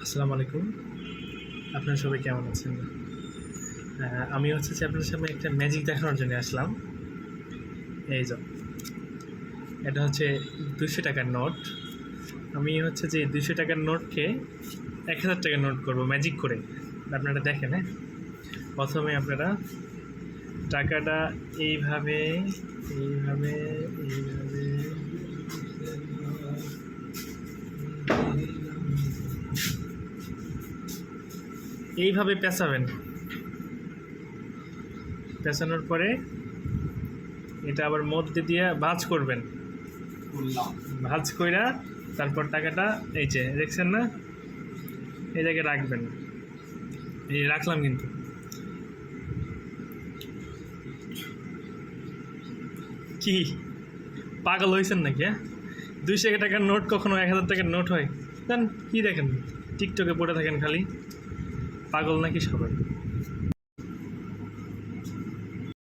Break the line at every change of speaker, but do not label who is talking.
আসসালামু আলাইকুম। আপনারা সবাই কেমন আছেন? আমি যে আপনাদের সামনে একটা ম্যাজিক দেখানোর জন্য আসলাম। এই যে এটা হচ্ছে ২০০ টাকার নোট। আমি যে ২০০ টাকার নোটকে ১,০০০ টাকার নোট করব ম্যাজিক করে। আপনারা দেখেন। হ্যাঁ, প্রথমে আপনারা টাকাটা এইভাবে এইভাবে এইভাবে এইভাবে পেঁচাবেন। পেঁচানোর পরে এটা আবার মধ্যে দিয়ে ভাঁজ করবেন। ভাঁজ কইরা তারপর টাকাটা এই যে দেখছেন না, এই জায়গায় রাখবেন। এই রাখলাম কিন্তু কি পাগল হয়েছেন নাকি? ২০০ টাকার নোট কখনো ১,০০০ টাকার নোট হয়? জান কি দেখেন, টিকটকে পড়ে থাকেন খালি। পাগল নাকি সবাই?